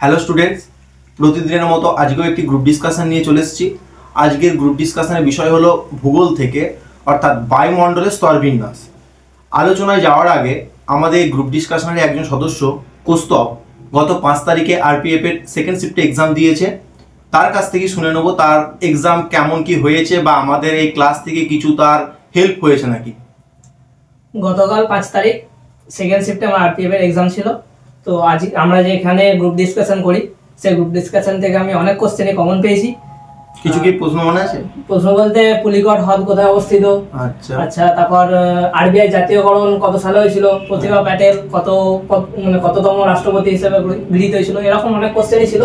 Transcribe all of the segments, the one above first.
Hello students, প্রতিদিনের মতো আজকেও একটি গ্রুপ ডিসকাশন নিয়ে চলে এসেছি। আজকের গ্রুপ ডিসকাশনের বিষয় হলো ভূগোল থেকে, অর্থাৎ বায়ুমণ্ডলের স্তরবিন্যাস। আলোচনায় যাওয়ার আগে আমাদের এই গ্রুপ ডিসকাশনের একজন সদস্য কৌস্তব গত 5 তারিখে আরপিএফ এর সেকেন্ড শিফটে এক্সাম দিয়েছে। তার কাছ থেকে শুনে নেব তার এক্সাম কেমন কি হয়েছে বা আমাদের এই ক্লাস থেকে কিছু তার হেল্প হয়েছে নাকি। গতকাল 5 তারিখ সেকেন্ড শিফটে আমার আরপিএফ এর এক্সাম ছিল। তো আজ আমরা যে এখানে গ্রুপ ডিসকাশন করি, সেই গ্রুপ ডিসকাশন থেকে আমি অনেক কোশ্চেনে কমন পেয়েছি। কিছু কি প্রশ্ন মনে আছে? প্রশ্ন বলতে পুলিকট হ্রদ কোথায় অবস্থিত, আচ্ছা তারপর আরবিআই জাতীয়করণ কত সালে হয়েছিল, প্রতিভা প্যাটেল কততম রাষ্ট্রপতি হিসেবে গৃহীত হয়েছিল, এরকম অনেক কোশ্চেনই ছিল।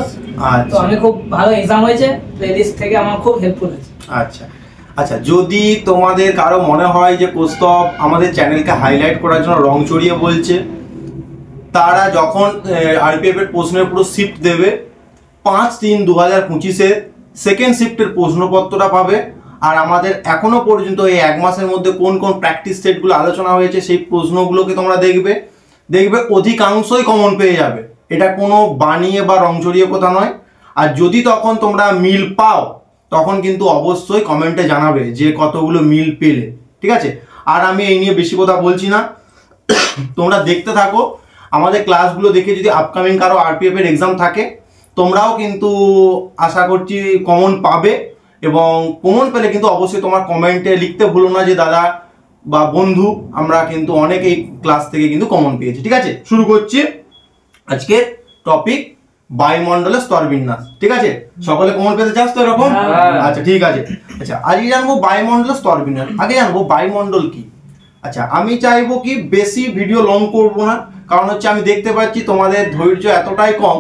তো আমি খুব ভালো এক্সাম হয়েছে, প্লেলিস্ট থেকে আমার খুব হেল্পফুল হয়েছে। আচ্ছা, যদি তোমাদের কারো মনে হয় যে কৌস্তব আমাদের চ্যানেলকে হাইলাইট করার জন্য রং চড়িয়ে বলছে, তারা যখন আরপিএফ এর প্রশ্নের পুরো শিফট দেবে 5-3-2025 সেকেন্ড শিফটের প্রশ্নপত্রটা পাবে। আর আমাদের এখনো পর্যন্ত এই 1 মাসের মধ্যে কোন কোন প্র্যাকটিস সেটগুলো আলোচনা হয়েছে সেই প্রশ্নগুলোকে তোমরা দেখবে অধিকাংশই কমন পেয়ে যাবে। এটা কোনো বানিয়ে বা রং চড়িয়ে কথা নয়। আর যদি তখন তোমরা মিল পাও তখন কিন্তু অবশ্যই কমেন্টে জানাবে যে কতগুলো মিল পেলে, ঠিক আছে? আর আমি এই নিয়ে বেশি কথা বলছি না, তোমরা দেখতে থাকো আমাদের ক্লাসগুলো দেখে। যদি আপকামিং কারো আরপিএফ এর এক্সাম থাকে তোমরাও কিন্তু আশা করছি কমন পাবে, এবং কমন পেলে কিন্তু অবশ্যই তোমার কমেন্টে লিখতে ভুলো না যে দাদা বা বন্ধু আমরা কিন্তু অনেক এই ক্লাস থেকে কিন্তু কমন পেয়েছি। ঠিক আছে, শুরু করছি আজকে টপিক বায়ুমণ্ডলের স্তরবিন্যাস। ঠিক আছে, সকলে কমন পেতে চাস তো এরকম? আচ্ছা ঠিক আছে। আচ্ছা, আজকে জানবো বায়ুমণ্ডলের স্তরবিন্যাস। আগে জানবো বায়ুমণ্ডল কি। আচ্ছা, আমি চাইবো কি বেশি ভিডিও লং করবো না, কারণ হচ্ছে আমি দেখতে পাচ্ছি তোমাদের ধৈর্য এতটাই কম।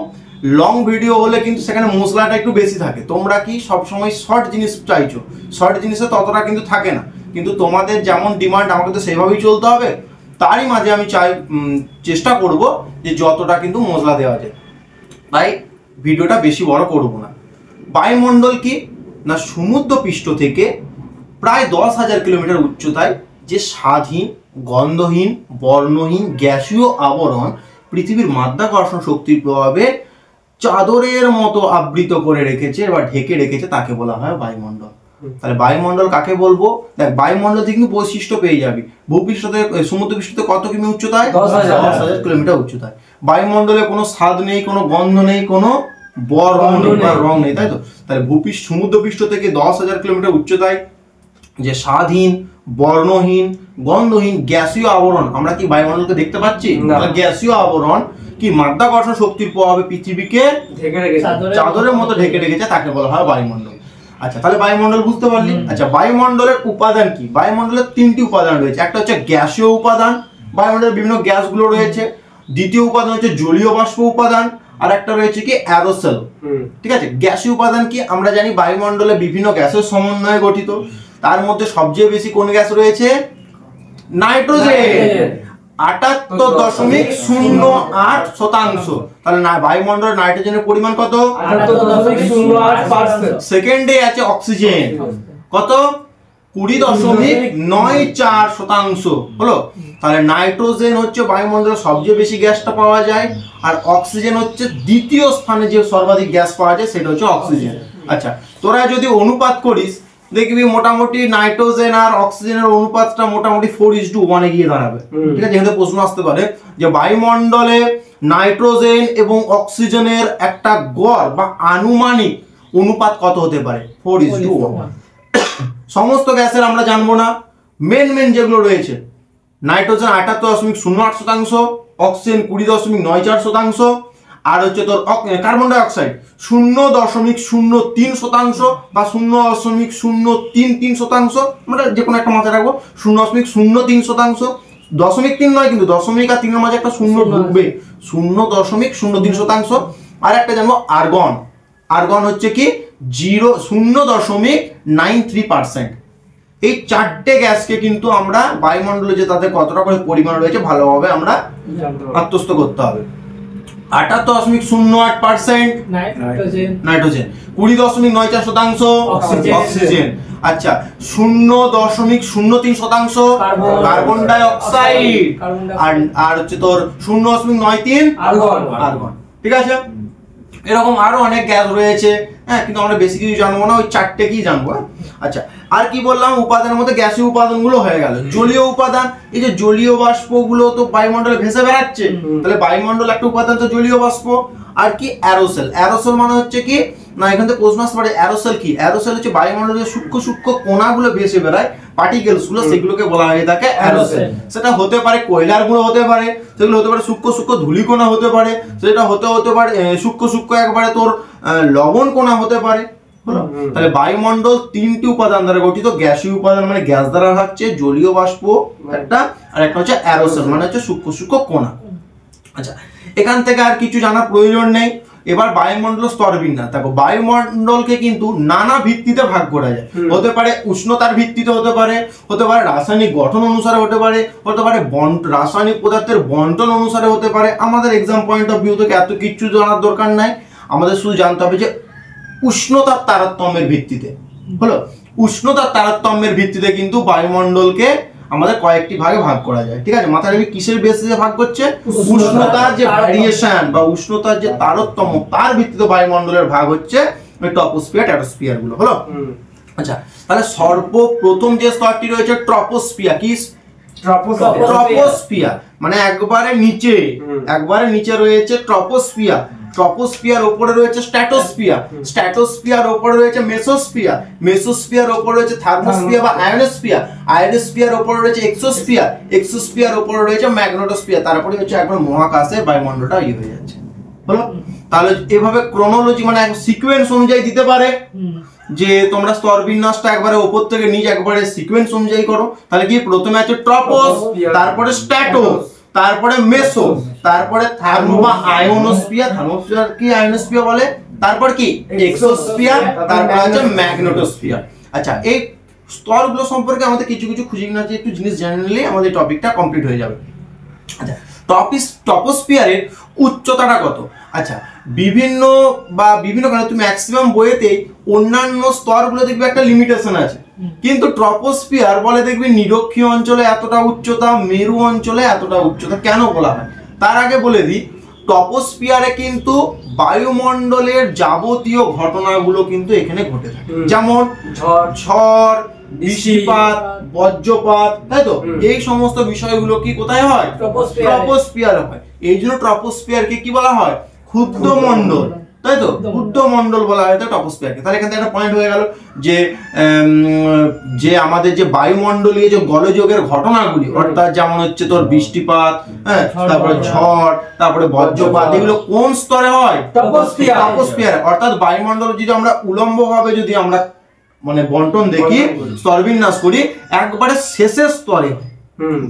লং ভিডিও হলে কিন্তু সেখানে মশলাটা একটু বেশি থাকে। তোমরা কি সবসময় শর্ট জিনিস চাইছো, শর্ট জিনিসে ততটা কিন্তু থাকে না। কিন্তু তোমাদের যেমন ডিমান্ড আমাকে তো সেইভাবেই চলতে হবে। তারই মাঝে আমি চেষ্টা করব যে যতটা কিন্তু মশলা দেওয়া যায়। তাই ভিডিওটা বেশি বড় করব না। বায়ুমণ্ডল কি না, সমুদ্র পৃষ্ঠ থেকে প্রায় 10,000 কিলোমিটার উচ্চতায় যে স্বাধীন, গন্ধহীন, বর্ণহীন গ্যাসীয় আবরণ পৃথিবীর মাধ্যাকর্ষণ শক্তির প্রভাবে চাদরের মতো আবৃত করে রেখেছে বা ঢেকে রেখেছে, তাকে বলা হয় বায়ুমণ্ডল। তাহলে বায়ুমণ্ডল কাকে বলবো? দেখ, বায়ুমণ্ডল থেকে কিন্তু বৈশিষ্ট্য পেয়ে যাবি। ভূপৃষ্ঠ থেকে সমুদ্র পৃষ্ঠ থেকে কত কিমি উচ্চতায়? 10,000 কিলোমিটার উচ্চতায়। বায়ুমণ্ডলে কোনো স্বাদ নেই, কোনো গন্ধ নেই, কোনো বর্ণ নেই বা রং নেই, তাই তো? তাহলে সমুদ্র পৃষ্ঠ থেকে 10,000 কিলোমিটার উচ্চতায় যে স্বাধীন, বর্ণহীন, গন্ধহীন গ্যাসীয় আবরণ, আমরা কি বায়ুমণ্ডলকে দেখতে পাচ্ছি? গ্যাসীয় আবরণ কি মাধ্যাকর্ষণ শক্তির প্রভাবে পৃথিবীকে চাদরের মতো ঢেকে রেখেছে, তাকে বলা হয় বায়ুমণ্ডল। আচ্ছা, তাহলে বায়ুমণ্ডল বুঝতে পারলি। আচ্ছা, বায়ুমণ্ডলের উপাদান কি? বায়ুমণ্ডলের 3টি উপাদান রয়েছে। একটা হচ্ছে গ্যাসীয় উপাদান, বায়ুমণ্ডলের বিভিন্ন গ্যাসগুলো রয়েছে। দ্বিতীয় উপাদান হচ্ছে জলীয় বাষ্প উপাদান, আর একটা রয়েছে কি অ্যারোসল। ঠিক আছে, গ্যাসীয় উপাদান কি আমরা জানি বায়ুমণ্ডলে বিভিন্ন গ্যাসের সমন্বয়ে গঠিত। তার মধ্যে সবচেয়ে বেশি কোন গ্যাস রয়েছে? নাইট্রোজেন, 78.08%। তাহলে বায়ুমণ্ডলের নাইট্রোজেনের পরিমাণ কত? 78.08%। সেকেন্ডে আছে অক্সিজেন, কত? 20.94% হলো। তাহলে নাইট্রোজেন হচ্ছে বায়ুমণ্ডলের সবচেয়ে বেশি গ্যাসটা পাওয়া যায়, আর অক্সিজেন হচ্ছে দ্বিতীয় স্থানে যে সর্বাধিক গ্যাস পাওয়া যায়, সেটা হচ্ছে অক্সিজেন। আচ্ছা, তোরা যদি অনুপাত করিস দেখবি মোটামুটি নাইট্রোজেন আর অক্সিজেনের অনুপাতটা মোটামুটি 4:1 গিয়ে দাঁড়াবে। ঠিক আছে, যেহেতু প্রশ্ন আসতে পারে যে বায়ুমণ্ডলে নাইট্রোজেন এবং অক্সিজেনের একটা গড় বা আনুমানিক অনুপাত কত হতে পারে? 4:1। সমস্ত গ্যাসের আমরা জানবো না, মেন যেগুলো রয়েছে, নাইট্রোজেন 78.08%, অক্সিজেন 20.94%, আর হচ্ছে তোর কার্বন ডাই অক্সাইড 0.03% বা 0.033%। আমরা যে কোনো একটা মাথায় রাখবো 0.03%। 0.3 নয়, কিন্তু 0.3 আর 3 মাঝে একটা শূন্য ঢুকবে, 0.03%। আর একটা জানবো আর্গন। আর্গন হচ্ছে কি 0.93%। এই 4টে গ্যাসকে কিন্তু আমরা বায়ুমণ্ডলে যে তাদের কতটা করে পরিমাণ রয়েছে ভালোভাবে আমরা আত্মস্থ করতে হবে। 78.08% নাইট্রোজেন, 20.94% অক্সিজেন। আচ্ছা, 0.03% কার্বন ডাই অক্সাইড, আর হচ্ছে তোর 0.93 আর্গন। ঠিক আছে, এরকম আরো অনেক গ্যাস রয়েছে, হ্যাঁ, কিন্তু আমরা বেশি কিছু জানবো না, ওই 4টেকেই জানবো। আচ্ছা, আর কি বললাম, উপাদানের মধ্যে গ্যাসীয় উপাদানগুলো হয়ে গেল। জলীয় উপাদান, এই যে জলীয় বাষ্পগুলো তো বায়ুমণ্ডলে ভেসে বেড়াচ্ছে, তাহলে বায়ুমণ্ডল একটা উপাদান তো জলীয় বাষ্প। আর কি অ্যারোসেল, অ্যারোসেল মানে হচ্ছে কি না, এখান থেকে প্রশ্ন আসতে পারে অ্যারোসেল কি। অ্যারোসেল হচ্ছে বায়ুমণ্ডলের সূক্ষ্ম সূক্ষ্ম কণাগুলো ভেসে বেড়ায়, পার্টিকেলস গুলো, সেগুলোকে বলা হয়ে থাকে অ্যারোসেল। সেটা হতে পারে কয়লার গুঁড়ো হতে পারে, সেগুলো হতে পারে সূক্ষ্ম সূক্ষ্ম ধূলিকণা হতে পারে, সেটা হতে পারে সূক্ষ্ম সূক্ষ্ম একবারে তোর লবণ কণা হতে পারে। তাহলে বায়ুমণ্ডল 3টি উপাদান দ্বারা গঠিত। গ্যাসীয় উপাদান মানে গ্যাস দ্বারা হচ্ছে, জলীয় বাষ্প একটা, আর একটা হচ্ছে অ্যারোসেল মানে হচ্ছে সূক্ষ্ম সূক্ষ্ম কণা। আচ্ছা, এখান থেকে আর কিছু জানার প্রয়োজন নেই। এবার বায়ুমণ্ডল স্তর বিন্যাস দেখো, বায়ুমণ্ডলকে কিন্তু নানা ভিত্তিতে ভাগ করা যায়। হতে পারে উষ্ণতার ভিত্তিতে, হতে পারে রাসায়নিক গঠন অনুসারে, হতে পারে রাসায়নিক পদার্থের বন্টন অনুসারে, হতে পারে। আমাদের এক্সাম পয়েন্ট অফ ভিউ থেকে এত কিছু জানার দরকার নাই, আমাদের শুধু জানতে হবে যে উষ্ণতার তারতম্যের ভিত্তিতে, হলো উষ্ণতার তারতম্যের ভিত্তিতে কিন্তু বায়ুমণ্ডলকে আমাদের কয়েকটি ভাগে ভাগ করা যায়। ঠিক আছে, মাথায় রাখবি কিসের বেসিসে ভাগ করছে, উষ্ণতার যে ভ্যারিয়েশন বা উষ্ণতার যে তারতম্য, তার ভিত্তিতে বায়ুমণ্ডলের ভাগ হচ্ছে ট্রপোস্ফিয়ার, স্ট্র্যাটোস্ফিয়ার গুলো। হলো আচ্ছা, তাহলে সর্বপ্রথম যে স্তরটি রয়েছে ট্রপোস্ফিয়ার। কি ট্রপোস্ফিয়ার মানে একবারে নিচে রয়েছে ট্রপোস্ফিয়ার। ট্রপোস্ফিয়ার উপরে রয়েছে স্ট্র্যাটোস্ফিয়ার, স্ট্র্যাটোস্ফিয়ার উপরে রয়েছে মেসোস্ফিয়ার, মেসোস্ফিয়ার উপরে রয়েছে থার্মোস্ফিয়ার বা আয়োনোস্ফিয়ার, আয়োনোস্ফিয়ার উপরে রয়েছে এক্সোস্ফিয়ার, এক্সোস্ফিয়ার উপরে রয়েছে ম্যাগনেটোস্ফিয়ার। তারপরে হচ্ছে একবার মহাকাশের বায়ুমণ্ডলটা হয়ে যাচ্ছে। হলো, তাহলে এভাবে ক্রোনোলজি মানে সিকোয়েন্স অনুযায়ী দিতে পারে যে তোমরা স্তর বিন্যাসটা একবারে উপর থেকে নিচে একবারে সিকোয়েন্স অনুযায়ী করো। তাহলে কি প্রথমে আছে ট্রপোস, তারপরে স্ট্র্যাটোস, তারপরে মেসো, তারপরে থার্মো বা আয়োনোস্ফিয়ার, থার্মোস্ফিয়ার কি আয়োনোস্ফিয়ার বলে, তারপর কি এক্সোস্ফিয়ার, তারপর আছে ম্যাগনেটোস্ফিয়ার। আচ্ছা, এই স্তরগুলো সম্পর্কে আমাদের কিছু কিছু খুঁজে না যে একটু জিনিস জেনে নিলে আমাদের টপিকটা কমপ্লিট হয়ে যাবে। আচ্ছা, ট্রপোস্ফিয়ারের উচ্চতাটা কত? আচ্ছা, বিভিন্ন কারণে তুমি ম্যাক্সিমাম বইয়েতেই অন্যান্য স্তরগুলো দেখবে একটা লিমিটেশন আছে, কিন্তু ট্রপোস্ফিয়ার বলে দেখবি নিরক্ষীয় অঞ্চলে এতটা উচ্চতা, মেরু অঞ্চলে এতটা উচ্চতা। কেন বলা হয় তার আগে বলে দিই, ট্রপোস্ফিয়ারে কিন্তু বায়ুমণ্ডলের যাবতীয় ঘটনাগুলো কিন্তু এখানে ঘটে থাকে, যেমন ঝড়, বৃষ্টিপাত, বজ্রপাত, তাই তো, এই সমস্ত বিষয়গুলো কি কোথায় হয়? ট্রপোস্ফিয়ারে হয়। এই জন্য ট্রপোস্ফিয়ারকে কি বলা হয়? ক্ষুদ্র মণ্ডল, তাই তো, ক্ষুদ্র মণ্ডল বলা হয় ট্রপোস্ফিয়ারকে। তাহলে এখান থেকে একটা পয়েন্ট হয়ে গেল যে আমাদের যে বায়ুমণ্ডলীয় যে গোলযোগের ঘটনাগুলি, অর্থাৎ যেমন হচ্ছে তোর বৃষ্টিপাত, হ্যাঁ, তারপরে ঝড়, তারপরে বজ্রপাত, এগুলো কোন স্তরে হয়? ট্রপোস্ফিয়ারে। অর্থাৎ বায়ুমণ্ডল যদি আমরা উলম্বভাবে যদি আমরা মানে বন্টন দেখি, স্তরবিন্যাস করি, একবারে শেষের স্তরে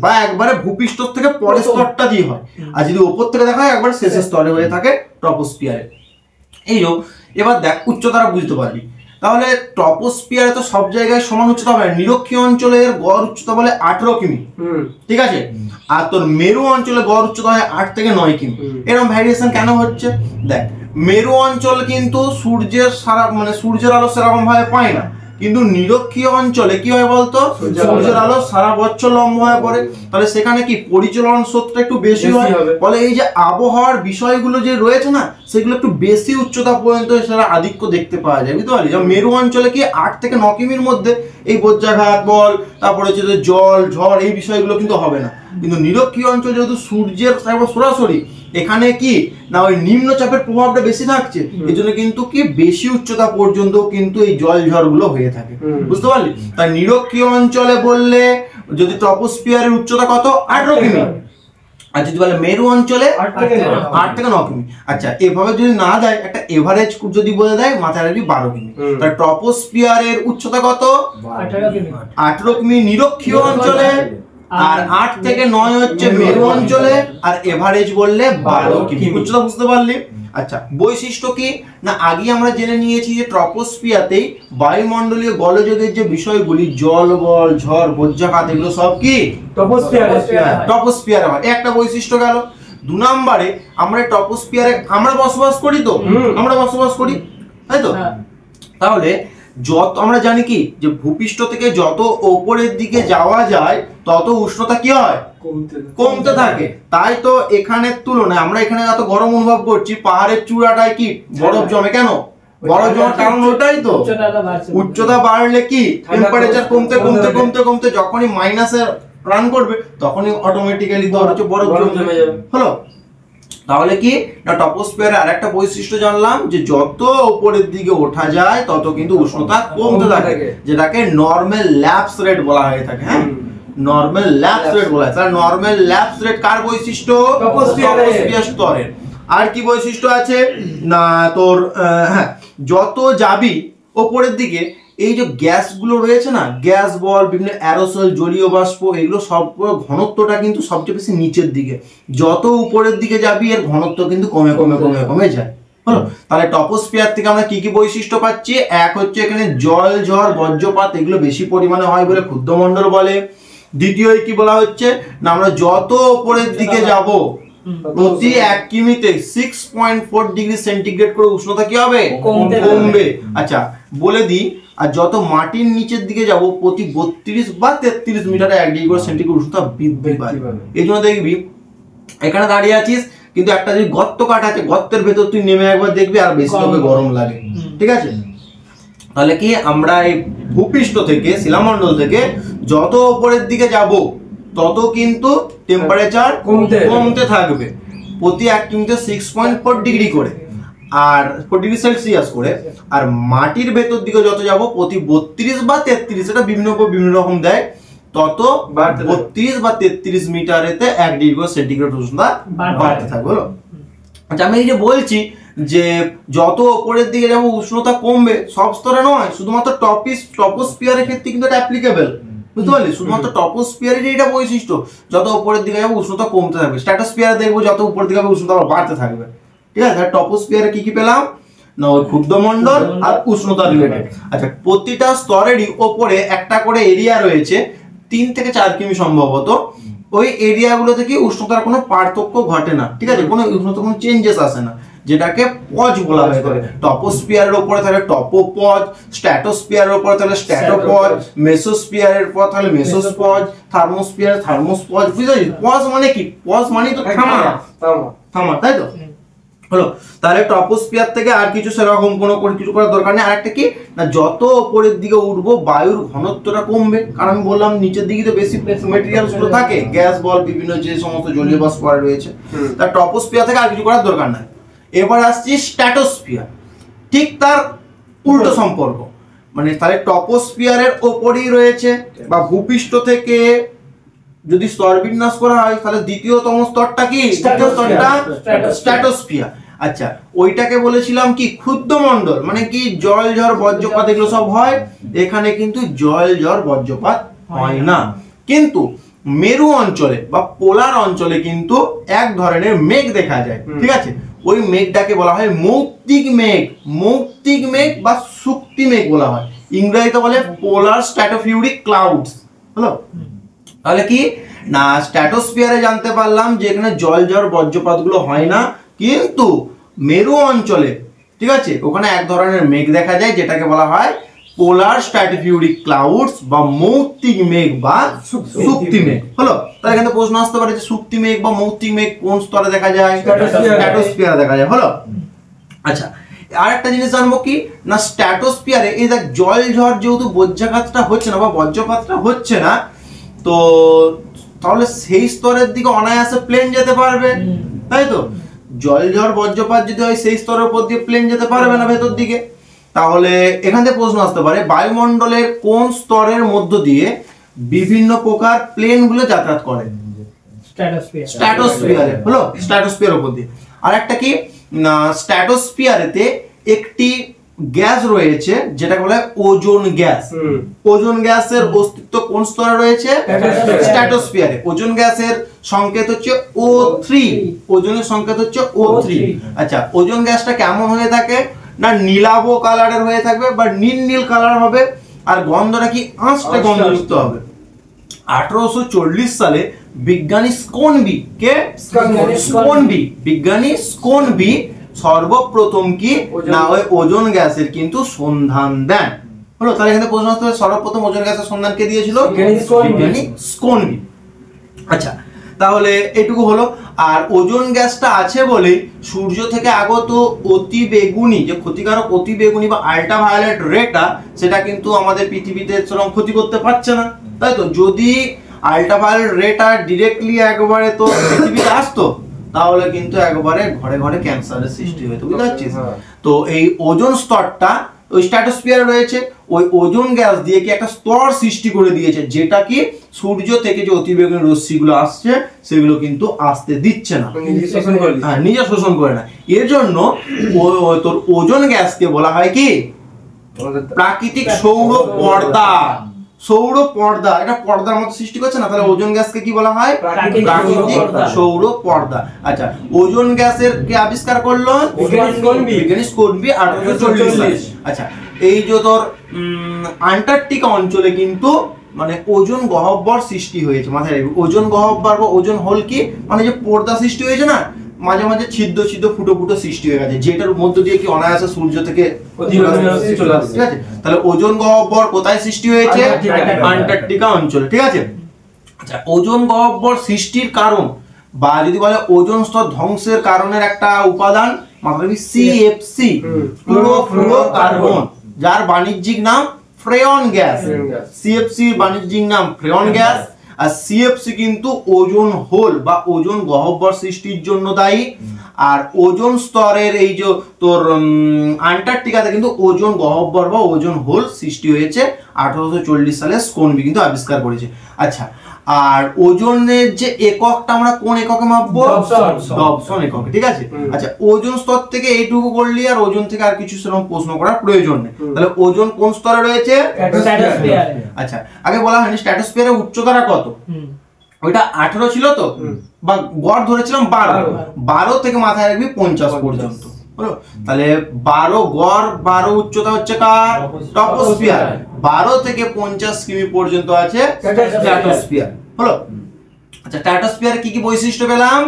বা একবারে ভূপৃষ্ঠ থেকে পরের স্তরটা দিয়ে হয়, আর যদি উপর থেকে দেখা হয় একবার শেষের স্তরে হয়ে থাকে ট্রপোস্ফিয়ারে। এই এবার দেখ উচ্চতাটা বুঝতে পারবি। তাহলে ট্রপোস্ফিয়ারে তো সব জায়গায় সমান উচ্চতা হয়, নিরক্ষীয় অঞ্চলের গড় উচ্চতা বলে 18 কিমি, ঠিক আছে, আর তোর মেরু অঞ্চলে গড় উচ্চতা হয় 8 থেকে 9 কিমি। এরকম ভ্যারিয়েশন কেন হচ্ছে? দেখ, মেরু অঞ্চল কিন্তু সূর্যের আলো সেরকম ভাবে পায় না, কিন্তু নিরক্ষীয় অঞ্চলে কি হয় বলতো, সূর্যের আলো সারা বছর লম্ব হয়ে পড়ে, তাহলে সেখানে কি পরিচলন শক্তিটা একটু বেশি হয়, বলে এই যে আবহাওয়ার বিষয়গুলো যে রয়েছে না, সেগুলো একটু বেশি উচ্চতা পর্যন্ত সেটা আধিক্য দেখতে পাওয়া যায়, বুঝতে পারলি? যেমন মেরু অঞ্চলে কি 8 থেকে 9 কিমির মধ্যে এই বজ্রাঘাত বল, তারপরে হচ্ছে জল ঝড়, এই বিষয়গুলো কিন্তু হবে না। কিন্তু নিরক্ষীয় অঞ্চল যেহেতু সূর্যের সরাসরি এখানে কি না ওই নিম্নচাপের প্রভাবটা বেশি থাকছে, এই জন্য কিন্তু কি বেশি উচ্চতা পর্যন্ত কিন্তু এই জল ঝড় গুলো হয়ে থাকে, বুঝতে পারলি? তাই নিরক্ষীয় অঞ্চলে বললে যদি ট্রপোস্ফিয়ারের উচ্চতা কত? 18 কিমি, আর যদি বলে মেরু অঞ্চলে 8 থেকে 9 কিমি। আচ্ছা, এভাবে যদি না দেয়, একটা এভারেজ যদি বলে দেয়, মাথায় রাখবি 12 কিমি। তাই ট্রপোস্ফিয়ারের উচ্চতা কত? 18 কিমি নিরক্ষীয় অঞ্চলে, আর 8 থেকে 9 হচ্ছে মেরু অঞ্চলে, আর এভারেজ বললে 12 কিমি। উচ্চতা বুঝতে পারলি? আচ্ছা, বৈশিষ্ট্য কি না, আগে আমরা জেনে নিয়েছি যে ট্রপোস্ফিয়ারতেই বায়ুমণ্ডলীয় গোলযোগের যে বিষয়গুলি, জল বল, ঝড়, বজ্রপাত, এগুলো সব কি ট্রপোস্ফিয়ারে হয়। একটা বৈশিষ্ট্য গেল। 2 নম্বরে আমরা ট্রপোস্ফিয়ারে আমরা বসবাস করি, তো আমরা বসবাস করি, তাই তো? তাহলে যত আমরা জানি কি যে ভূপৃষ্ঠ থেকে যত ওপরের দিকে যাওয়া যায় তত উষ্ণতা কি হয়, কমতে থাকে। তাই তো এখানের তুলনায় আমরা এখানে এত গরম অনুভব করছি, পাহাড়ের চূড়াটায় কি বরফ জমে, কেন বরফ জমার কারণ ওটাই তো, উচ্চতা বাড়লে কি টেম্পারেচার কমতে কমতে কমতে কমতে যখনই মাইনাসে রান করবে তখনই অটোমেটিক্যালি তো হচ্ছে বরফ জমে যাবে। হলো, তাহলে কি না টপোস্ফিয়ারের আরেকটা বৈশিষ্ট্য জানলাম যে যত উপরের দিকে ওঠা যায় তত কিন্তু উষ্ণতা কমতে থাকে, যেটাকে নরমাল ল্যাপস রেট বলা হয়ে থাকে। হ্যাঁ, নরমাল ল্যাপস রেট বলা হয়। তাহলে নরমাল ল্যাপস রেট কার বৈশিষ্ট্য, টপোস্ফিয়ার স্তরের। আর কি বৈশিষ্ট্য আছে না তোর, হ্যাঁ, যত যাবি ওপরের দিকে এই যে গ্যাসগুলো রয়েছে না, গ্যাস বল, বিভিন্ন অ্যারোসল, জলীয় বাষ্প, এগুলো সব ঘনত্বটা কিন্তু সবচেয়ে বেশি নিচের দিকে। যত উপরের দিকে যাবি এর ঘনত্ব কিন্তু কমে কমে কমে কমে যায়। হলো, তাহলে টপোস্ফিয়ার থেকে আমরা কি কি বৈশিষ্ট্য পাচ্ছি? এক হচ্ছে এখানে জল, ঝড়, বজ্রপাত এগুলো বেশি পরিমাণে হয় বলে ক্ষুদ্রমণ্ডল বলে। দ্বিতীয় কি বলা হচ্ছে না, আমরা যত উপরের দিকে যাব প্রতি 1 কিমিতে 6.4 ডিগ্রি সেন্টিগ্রেড করে উষ্ণতা কি হবে, কমবে। আচ্ছা বলে দিই, আর যত মাটির নিচের দিকে যাব প্রতি 32 বা 33 মিটারে 1 ডিগ্রি করে সেন্টিগ্রেড উষ্ণতা বৃদ্ধি পায়। এই জন্য দেখবি এখানে দাঁড়িয়ে আছিস কিন্তু একটা যদি গর্ত কাটা আছে, গর্তের ভেতর তুই নেমে একবার দেখবি আর বেশি তোকে গরম লাগে। ঠিক আছে, তাহলে কি আমরা এই ভূপৃষ্ঠ থেকে, শিলামণ্ডল থেকে যত উপরের দিকে যাব তত কিন্তু টেম্পারেচার কমতে থাকবে প্রতি 1 কিমিতে 6.4 ডিগ্রি করে, আর 4 ডিগ্রি সেলসিয়াস করে। আর মাটির ভেতর দিকে যত যাব প্রতি 32 বা 33, এটা বিভিন্ন রকম দেয়, তত 32 বা 33 মিটারেতে 1 ডিগ্রি সেন্টিগ্রেড উষ্ণতা বাড়তে থাকবে। হলো, আচ্ছা আমি এই যে বলছি যে যত উপরের দিকে যাব উষ্ণতা কমবে, সব স্তরে নয়, শুধুমাত্র টপোস্ফিয়ারের ক্ষেত্রে কিন্তু এটা অ্যাপ্লিকেবল। বুঝতে পারলি, শুধুমাত্র টপোস্ফিয়ারের এটা বৈশিষ্ট্য, যত উপরের দিকে যাবো উষ্ণতা কমতে থাকবে। স্ট্র্যাটোস্ফিয়ারে দেখবো যত উপরের দিকে যাবে উষ্ণতা বাড়তে থাকবে। ঠিক আছে, টপোস্ফিয়ারে কি কি পেলাম না, ওই ক্ষুদ্রমণ্ডল আর উষ্ণতা রিলেটেড। আচ্ছা, প্রতিটা স্তরেরই ওপরে একটা করে এরিয়া রয়েছে 3 থেকে 4 কিমি সম্ভবত। ওই এরিয়াগুলোতে কি উষ্ণতার কোনো পার্থক্য ঘটে না। ঠিক আছে, কোনো উষ্ণতা কোনো চেঞ্জেস আসে না, যেটাকে পজ বলা হয়। টপোস্ফিয়ারের উপরে তাহলে টপোপজ, স্ট্র্যাটোস্ফিয়ারের উপরে তাহলে স্ট্র্যাটোপজ, মেসোস্ফিয়ারের পর তাহলে মেসোস্পজ, থার্মোস্ফিয়ার থার্মোস্পজ। বুঝলি, পজ মানে কি, পজ মানে তো থামা, তাই তো। হলো, তাহলে টপোস্ফিয়ার থেকে আর কিছু সেরকম কোনো কিছু করার দরকার নেই। আরেকটা কি না, যত উপরের দিকে উঠবো বায়ুর ঘনত্বটা কমবে, কারণ আমি বললাম নিচের দিকে তো বেশি মেটেরিয়ালস গুলো থাকে, গ্যাস বল, বিভিন্ন যে সমস্ত জলীয় বাষ্প রয়েছে। তার টপোস্ফিয়ার থেকে আর কিছু করার দরকার নাই। এবার আসছি স্ট্র্যাটোস্ফিয়ার, ঠিক তার উল্টো সম্পর্ক। মানে তাহলে টপোস্ফিয়ারের ওপরেই রয়েছে বা ভূপৃষ্ঠ থেকে যদি স্তর বিন্যাস করা হয় তাহলে দ্বিতীয়তম স্তরটা কি, স্ট্র্যাটোস্ফিয়ার। আচ্ছা, ওইটাকে বলেছিলাম কি ক্ষুদ্রমণ্ডল, মানে কি জল, ঝড়, বজ্রপাত এগুলো সব হয়। এখানে কিন্তু জল, ঝড়, বজ্রপাত হয় না, কিন্তু মেরু অঞ্চলে বা পোলার অঞ্চলে কিন্তু এক ধরনের মেঘ দেখা যায়। ঠিক আছে, ওই মেঘটাকে বলা হয় মৌক্তিক মেঘ, মৌক্তিক মেঘ বা শুক্তি মেঘ বলা হয়। ইংরেজিতে বলে পোলার স্ট্র্যাটোফিউরিক ক্লাউডস। হলো, তাহলে কি না স্ট্র্যাটোস্ফিয়ারে জানতে পারলাম যে এখানে জল, ঝড়, বজ্রপাত গুলো হয় না, কিন্তু মেরু অঞ্চলে, ঠিক আছে, ওখানে এক ধরনের মেঘ দেখা যায় যেটাকে বলা হয় পোলার স্ট্র্যাটোফিউরিক ক্লাউডস বা মৌক্তিক মেঘ বা শুক্তি মেঘ। হলো, তাহলে এখানে প্রশ্ন আসতে পারে যে শুক্তি মেঘ বা মৌক্তিক মেঘ কোন স্তরে দেখা যায়, স্ট্র্যাটোস্ফিয়ারে দেখা যায়। হলো, আচ্ছা আর একটা জিনিস জানবো কি না, স্ট্র্যাটোস্ফিয়ারে এই দেখ জল, ঝড় যেহেতু বজ্রাঘাতটা হচ্ছে না বা বজ্রপাতটা হচ্ছে না, তো তাহলে সেই স্তরের দিকে অনায়াসে প্লেন যেতে পারবে, তাই তো। জল, ঝড়, বজ্রপাত যদি হয় সেই স্তরের উপর দিয়ে প্লেন যেতে পারবে না ভেতর দিকে। তাহলে এখান থেকে প্রশ্ন আসতে পারে বায়ুমণ্ডলের কোন স্তরের মধ্য দিয়ে বিভিন্ন প্রকার প্লেন গুলো যাতায়াত করে, স্ট্র্যাটোস্ফিয়ারে। হলো, স্ট্র্যাটোস্ফিয়ার উপর দিয়ে। আর একটা কি না, স্ট্র্যাটোস্ফিয়ারেতে একটি গ্যাস রয়েছে যেটা বলে ওজোন গ্যাস। ওজোন গ্যাসের অস্তিত্ব কোন স্তরে রয়েছে, স্ট্র্যাটোস্ফিয়ারে। ওজোন গ্যাসের সংকেত হচ্ছে O3, ওজনের সংকেত হচ্ছে O3। আচ্ছা, ওজোন গ্যাসটা কেমন হয়ে থাকে না, নীলাভ কালারের হয়ে থাকবে বা নীল কালার হবে, আর গন্ধটা কি আঁশটে গন্ধযুক্ত হবে। 1840 সালে বিজ্ঞানী স্কোনবি, কে স্কোনবি, বিজ্ঞানী স্কোনবি সর্বপ্রথম কি না ওই ওজোন গ্যাসের কিন্তু সন্ধান দেন। হলো। তাহলে এখানে প্রশ্ন আসতে সর্বপ্রথম ওজোন গ্যাসের সন্ধান কে দিয়েছিল? স্কোনবি। আচ্ছা, তাহলে এটুকু হলো। আর ওজোন গ্যাসটা আছে বলে সূর্য থেকে আগত অতি বেগুনি, যে ক্ষতিকারক অতি বেগুনি বা আল্ট্রাভায়োলেট রেটা, সেটা কিন্তু আমাদের পৃথিবীতে সেরকম ক্ষতি করতে পারছে না, তাই তো? যদি আল্ট্রাভায়োলেট রেটা ডিরেক্টলি একবারে তো পৃথিবীতে আসতো, তাহলে কিন্তু একবারে ঘরে ঘরে ক্যান্সারের সৃষ্টি হতো, বুঝতে পারছিস? তো এই ওজোন স্তরটা ওই স্ট্র্যাটোস্ফিয়ার রয়েছে, ওই ওজোন গ্যাস দিয়ে কি একটা স্তর সৃষ্টি করে দিয়েছে, যেটা কি সূর্য থেকে যে অতিবেগুনি রশ্মিগুলো আসছে সেগুলো কিন্তু আসতে দিচ্ছে না, হ্যাঁ, নিজে শোষণ করে না। এর জন্য তোর ওজোন গ্যাসকে বলা হয় কি প্রাকৃতিক সৌর পর্দা। সৌর পর্দা, এটা পর্দার মতো সৃষ্টি করছে না, তাহলে ওজোন গ্যাসকে কি বলা হয়? প্রাকৃতিক সৌর পর্দা। আচ্ছা, ওজোন গ্যাসের কে আবিষ্কার করলো? বিজ্ঞানী স্কোনবি 1840 সালে। আচ্ছা, এই যে তোর আন্টার্কটিকা অঞ্চলে কিন্তু মানে ওজোন গহ্বর সৃষ্টি হয়েছে, মাথায় রাখবি। ওজোন গহ্বর বা ওজোন হোল কি মানে যে পর্দা সৃষ্টি হয়েছে না, মাঝে মাঝে ছিদ্র ছিদ্র ফুটো ফুটো সৃষ্টি হয়ে গেছে, যেটার মধ্য দিয়ে কি অনায়াসে সূর্য থেকে চলে আসছে, ঠিক আছে? তাহলে ওজোন গহ্বর কোথায় সৃষ্টি হয়েছে? আন্টার্কটিকা অঞ্চলে, ঠিক আছে? আচ্ছা, ওজোন গহ্বর সৃষ্টির কারণ বা যদি বলে ওজোন স্তর ধ্বংসের কারণের একটা উপাদান মানে সিএফসি, ক্লোরোফ্লুরোকার্বন, যার বাণিজ্যিক নাম ফ্রেয়ন গ্যাস। সিএফসি বাণিজ্যিক নাম ফ্রেয়ন গ্যাস। আর সিএফসি কিন্তু ওজোন হোল বা ওজোন গহ্বর সৃষ্টির জন্য দায়ী। আর ওজোন স্তরের এই যে তোর আন্টার্কটিকাতে কিন্তু ওজোন গহ্বর বা ওজোন হোল সৃষ্টি হয়েছে 1840 সালে স্কোনবি কিন্তু আবিষ্কার করেছে। আচ্ছা, আর ওজনের যে এককটা আমরা কোন এককে মাপবো? ডবসন এককে, ঠিক আছে? আচ্ছা, ওজোন স্তর থেকে এইটুকু করলি, আর ওজোন থেকে আর কিছু সেরকম প্রশ্ন করার প্রয়োজন নেই। তাহলে ওজোন কোন স্তরে রয়েছে? স্ট্র্যাটোস্ফিয়ারে। আচ্ছা, আগে বলা হয়নি স্ট্র্যাটোস্ফিয়ারের উচ্চতাটা কত? ওইটা 18 ছিল তো, বা গড় ধরেছিলাম 12 থেকে মাথায় রাখবি 50 পর্যন্ত, হলো। তাহলে 12 গড়, 12 উচ্চতা হচ্ছে কার? টপোস্ফিয়ার। 12 থেকে 50 কিমি পর্যন্ত আছে স্ট্র্যাটোস্ফিয়ার, হলো। আচ্ছা, স্ট্র্যাটোস্ফিয়ারে কি কি বৈশিষ্ট্য পেলাম?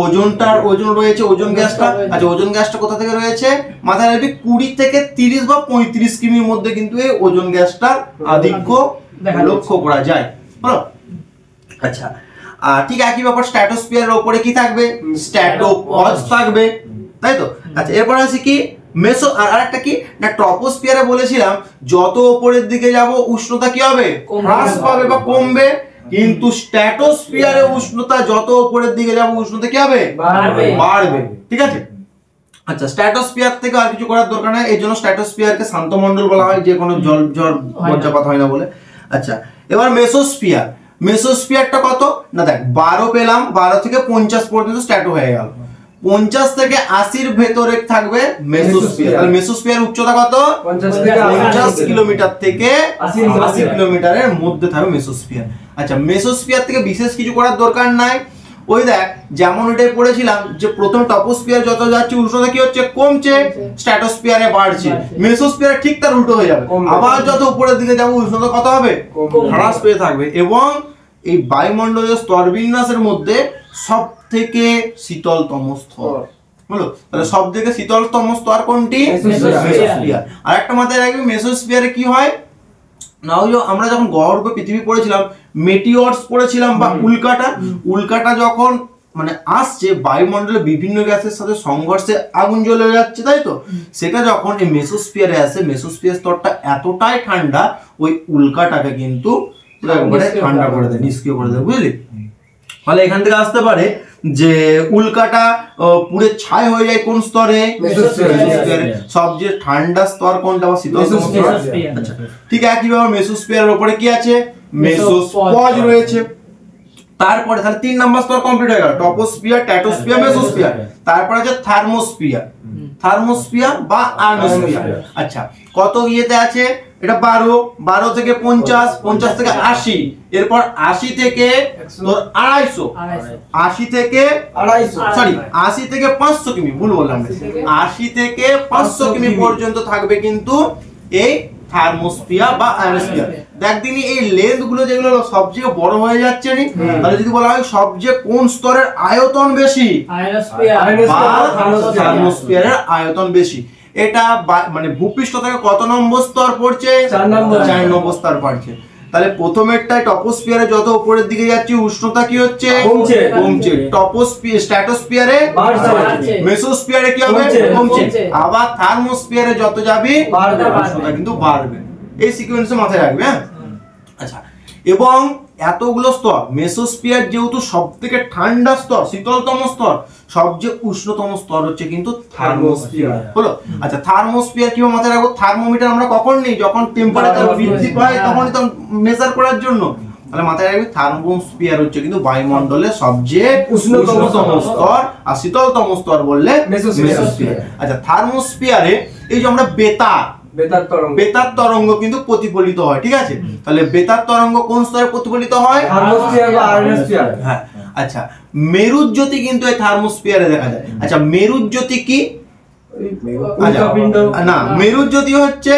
ওজোনটার ওজন রয়েছে, ওজোন গ্যাসটা। আচ্ছা, ওজোন গ্যাসটা কোথা থেকে রয়েছে? মাথায় রাখবি 20 থেকে 30 বা 35 কিমির মধ্যে কিন্তু এই ওজোন গ্যাসটার আধিক্য লক্ষ্য করা যায়, হলো। আচ্ছা, ঠিক একই ব্যাপার স্ট্র্যাটোস্ফিয়ারের উপরে কি থাকবে? স্ট্র্যাটোপজ থাকবে, তাই তো? আচ্ছা, এরপর আছে কি মেসো, আর একটা কি না ট্রপোস্ফিয়ারে বলেছিলাম যত উপরের দিকে যাব উষ্ণতা কি হবে? হ্রাস পাবে বা কমবে। কিন্তু স্ট্র্যাটোস্ফিয়ারে উষ্ণতা যত উপরের দিকে যাব উষ্ণতা কি হবে? বাড়বে, ঠিক আছে? আচ্ছা, স্ট্র্যাটোস্ফিয়ার থেকে আর কিছু করার দরকার নেই, এই জন্য স্ট্র্যাটোস্ফিয়ারকে শান্ত মণ্ডল বলা হয়, যে কোনো জল বজ্রপাত হয় না বলে। আচ্ছা, এবার মেসোস্ফিয়ার। মেসোস্ফিয়ারটা কত না দেখ, 12 পেলাম, 12 থেকে 50 পর্যন্ত স্ট্র্যাটো হয়ে গেল। 50 থেকে 80-র ভেতরে থাকবে মেসোস্ফিয়ার। তাহলে মেসোস্ফিয়ার উচ্চতা কত? 50 কিলোমিটার থেকে 80 কিলোমিটারের মধ্যে থাকবে মেসোস্ফিয়ার। আচ্ছা, মেসোস্ফিয়ার থেকে বিশেষ কিছু করার দরকার নাই। ওই দেখ, যেমন এটাই পড়েছিলাম যে প্রথম টপোস্ফিয়ার যত যাচ্ছে উষ্ণতা কি হচ্ছে? কমছে, স্ট্র্যাটোস্ফিয়ারে বাড়ছে। মেসোস্ফিয়ারে ঠিক তার উল্টো হয়ে যাবে, আবার যত উপরের দিকে যাব উষ্ণতা কত হবে? হ্রাস পেয়ে থাকবে। এবং এই বায়ুমণ্ডলীয় স্তরবিন্যাসের মধ্যে সব থেকে শীতলতম স্তর, হলো। তাহলে সব থেকে শীতলতম স্তর কোনটি? মেসোস্ফিয়ার। আর একটা মাথায় রাখবি, মেসোস্ফিয়ারে কি হয় না, ওই আমরা যখন গহ্বর পৃথিবী পড়েছিলাম, মেটিওরস পড়েছিলাম বা উল্কাটা। উল্কাটা যখন মানে আসছে, বায়ুমণ্ডলে বিভিন্ন গ্যাসের সাথে সংঘর্ষে আগুন জ্বলে যাচ্ছে, তাই তো? সেটা যখন এই মেসোস্ফিয়ারে আসে, মেসোস্ফিয়ার স্তরটা এতটাই ঠান্ডা, ওই উল্কাটাকে কিন্তু ঠান্ডা করে দেয়, নিষ্ক্রিয় করে দেয়, বুঝলি? তাহলে এখান থেকে আসতে পারে যে উল্কাটা পুরো ছাই হয়ে যায় কোন স্তরে? মেসোস্ফিয়ারে। সবচেয়ে ঠান্ডা স্তর কোনটা বা শীতলতম স্তর? আচ্ছা, ঠিক একই ভাবে মেসোস্ফিয়ারের উপরে কি আছে? মেসোস্পজ রয়েছে। তারপরে তাহলে 3 নাম্বার স্তর কমপ্লিট হয়ে গেল, টপোস্ফিয়ার, স্ট্র্যাটোস্ফিয়ার, মেসোস্ফিয়ার। তারপরে আছে থার্মোস্ফিয়ার, থার্মোস্ফিয়ার বা আয়নোস্ফিয়ার। আচ্ছা, কত ইয়েতে আছে? এটা 12 থেকে 50, 50 থেকে 80, এরপর 80 থেকে তোর 250, 80 থেকে 500 কিমি, ভুল বললাম, 80 থেকে 500 কিমি পর্যন্ত থাকবে কিন্তু এই থার্মোস্ফিয়ার বা আয়নোস্ফিয়ার। দেখ দিনই এই লেন্থ গুলো যেগুলো সবচেয়ে বড় হয়ে যাচ্ছে নি, তাহলে যদি বলা হয় সবচেয়ে কোন স্তরের আয়তন বেশি? থার্মোস্ফিয়ারের আয়তন বেশি। এটা মানে ভূপৃষ্ঠ থেকে কত নম্বর স্তর পড়ছে? 4 নম্বর স্তর পড়ছে। তাহলে প্রথমেরটাই টপোস্ফিয়ারে যত উপরের দিকে যাচ্ছে উষ্ণতা কি হচ্ছে? কমছে। স্ট্র্যাটোস্ফিয়ারে মেসোস্ফিয়ারে কি হবে? কমছে। আবার থার্মোস্ফিয়ারে যত যাবে উষ্ণতা কিন্তু বাড়বে। এই সিকোয়েন্সে মাথায় রাখবে। হ্যাঁ, আচ্ছা। এবং এতগুলো স্তর, মেসোস্ফিয়ার যেহেতু সবথেকে ঠান্ডা স্তর, শীতলতম স্তর, সবচেয়ে উষ্ণতম স্তর হচ্ছে কিন্তু থার্মোস্ফিয়ার। হলো? আচ্ছা, থার্মোস্ফিয়ার কিভাবে মাথায় রাখবো? থার্মোমিটার আমরা কখন নেই? যখন টেম্পারেচার বৃদ্ধি পায় তখনই তো মেজার করার জন্য। তাহলে মাথায় রাখবি থার্মোস্ফিয়ার হচ্ছে কিন্তু বায়ুমণ্ডলের সবচেয়ে উষ্ণতম স্তর, আর শীতলতম স্তর বললে মেসোস্ফিয়ার। আচ্ছা, থার্মোস্ফিয়ারে এই যে আমরা বেতার তরঙ্গ কিন্তু প্রতিফলিত হয়, ঠিক আছে? তাহলে বেতার তরঙ্গ কোন স্তরে প্রতিফলিত হয়? থার্মোস্ফিয়ার বা আয়োনোস্ফিয়ার। হ্যাঁ, আচ্ছা। মেরুজ্যোতি কিন্তু এই থার্মোস্ফিয়ারে দেখা যায়। আচ্ছা, মেরুজ্যোতি কি? না, মেরুজ্যোতি হচ্ছে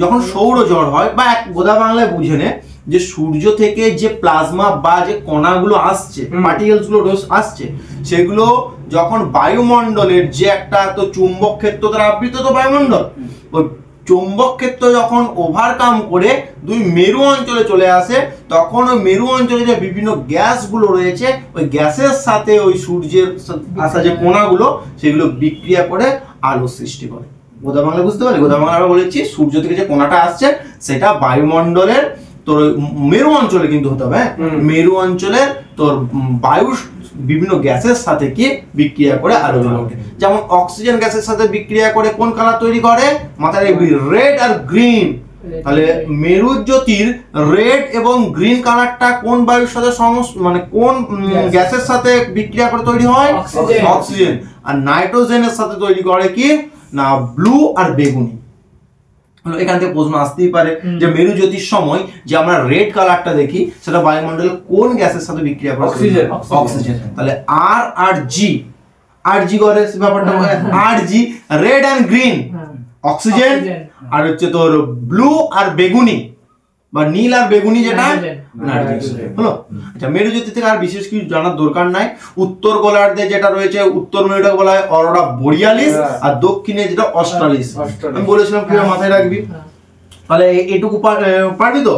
যখন সৌরজড় হয়, বা এক গোদা বাংলায় বুঝে নে যে সূর্য থেকে যে প্লাজমা বা যে কণাগুলো আসছে, পার্টিকেলস গুলো আসছে, সেগুলো যখন বায়ুমণ্ডলের যে একটা তো চুম্বক ক্ষেত্র দ্বারা আবৃত তো বায়ুমণ্ডল, ওই চৌম্বক ক্ষেত্র যখন ওভারকাম করে দুই মেরু অঞ্চলে চলে আসে, তখন ওই মেরু অঞ্চলে যে বিভিন্ন গ্যাসগুলো রয়েছে, ওই গ্যাসের সাথে ওই সূর্যের আসা যে কণাগুলো, সেগুলো বিক্রিয়া করে আলো সৃষ্টি করে। গোদা বাংলা বুঝতে পারলি? গোদা বাংলা আমরা বলেছি সূর্য থেকে যে কণাটা আসছে সেটা বায়ুমণ্ডলের তোর মেরু অঞ্চলে কিন্তু হতে হবে। মেরু অঞ্চলের তোর বায়ু বিভিন্ন গ্যাসের সাথে কি বিক্রিয়া করে আলো জ্বলে ওঠে। যেমন অক্সিজেন গ্যাসের সাথে বিক্রিয়া করে কোন কালার তৈরি করে? মাথায় রাখবি, রেড আর গ্রিন। তাহলে মেরুজ্যোতির রেড এবং গ্রিন কালারটা কোন বায়ুর সাথে মানে কোন গ্যাসের সাথে বিক্রিয়া করে তৈরি হয়? অক্সিজেন। আর নাইট্রোজেনের সাথে তৈরি করে কি না ব্লু আর বেগুনি। এখান থেকে প্রশ্ন আসতেই পারে যে মেরুজ্যোতির সময় যে আমরা রেড কালারটা দেখি সেটা বায়ুমণ্ডলে কোন গ্যাসের সাথে বিক্রিয়া করে? অক্সিজেন। তাহলে আর জি করে ব্যাপারটা, আর জি রেড এন্ড গ্রিন অক্সিজেন, আর হচ্ছে তোর ব্লু আর বেগুনি বা নীল আর বেগুনি যেটা নাইট্রোজেন। হলো? আচ্ছা, মেরুজ্যোতি থেকে আর বিশেষ কিছু জানার দরকার নাই। উত্তর গোলার্ধে যেটা রয়েছে, উত্তর মেরুটাকে বলা হয় অরোরা বোরিয়ালিস, আর দক্ষিণে যেটা অস্ট্রালিস। আমি বলেছিলাম কিভাবে মাথায় রাখবি, তাহলে এটুকু পারবি তো?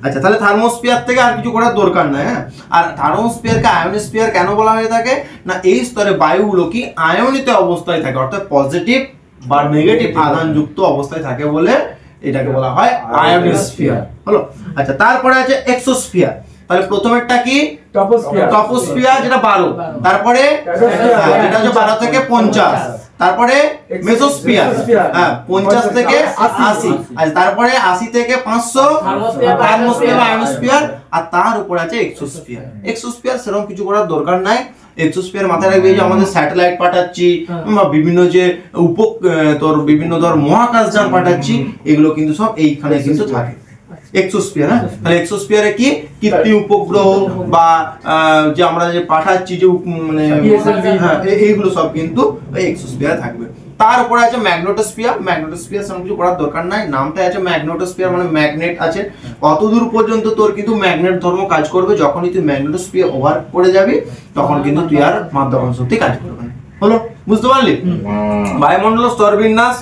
আচ্ছা, তাহলে থার্মোস্ফিয়ার থেকে আর কিছু করার দরকার নাই। হ্যাঁ, আর থার্মোস্ফিয়ারকে আয়োনোস্ফিয়ার কেন বলা হয়ে থাকে? না, এই স্তরে বায়ুগুলো কি আয়নিত অবস্থায় থাকে, অর্থাৎ পজিটিভ বা নেগেটিভ আধানযুক্ত অবস্থায় থাকে বলে এটাকে বলা হয় আয়োনোস্ফিয়ার। হলো? আচ্ছা, তারপরে আছে এক্সোস্ফিয়ার। তাহলে প্রথমেরটা কি? টপোস্ফিয়ার, যেটা 12, তারপরে যেটা হচ্ছে 12 থেকে 50, তারপরে মেসোস্ফিয়ার, হ্যাঁ 50 থেকে 80, আর তারপরে 80 থেকে 500 থার্মোস্ফিয়ার বা আয়োনোস্ফিয়ার, আর তার উপরে আছে এক্সোস্ফিয়ার। এক্সোস্ফিয়ার সেরকম কিছু করার দরকার নাই। এক্সোস্ফিয়ার মাথায় রাখবে যে আমাদের স্যাটেলাইট পাঠাচ্ছি বা বিভিন্ন যে তোর বিভিন্ন ধর মহাকাশযান পাঠাচ্ছি, এগুলো কিন্তু সব এইখানে কিন্তু থাকে এক্সোস্ফিয়ার। হ্যাঁ, তাহলে এক্সোস্ফিয়ারে কি কৃত্রিম উপগ্রহ বা যে আমরা যে পাঠাচ্ছি যে মানে হ্যাঁ এইগুলো সব কিন্তু ওই এক্সোস্ফিয়ারে থাকবে। তার উপরে আছে ম্যাগনেটোস্ফিয়ার। ম্যাগনেটোস্ফিয়ার সেরকম কিছু করার দরকার নাই, নামটা আছে ম্যাগনেটোস্ফিয়ার, মানে ম্যাগনেট আছে। কতদূর পর্যন্ত তোর কিন্তু ম্যাগনেট ধর্ম কাজ করবে, যখনই তুই ম্যাগনেটোস্ফিয়ার ওভার করে যাবি তখন কিন্তু তুই আর মাধ্যাকর্ষণ শক্তি কাজ করবে না। হলো? বুঝতে পারলি? বায়ুমণ্ডল স্তর বিন্যাস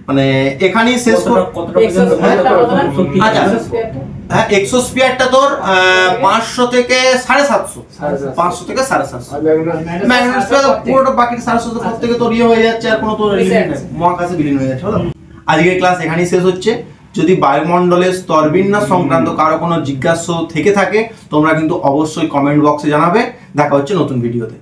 মানে এখানেই শেষ করব। আচ্ছা, হ্যাঁ, এক্সোস্ফিয়ারটা তোর 500 থেকে 750, 500 থেকে 750। ম্যাগনেটোস্ফিয়ার পুরোটা বাকি 750 থেকে তোর ইয়ে হয়ে যাচ্ছে, আর কোনো তোর মহাকাশে বিলীন হয়ে যাচ্ছে। হলো? আজকের ক্লাস এখানেই শেষ হচ্ছে। যদি বায়ুমণ্ডলের স্তরবিন্যাস সংক্রান্ত কারো কোনো জিজ্ঞাসা থেকে থাকে তোমরা কিন্তু অবশ্যই কমেন্ট বক্সে জানাবে। দেখা হচ্ছে নতুন ভিডিওতে।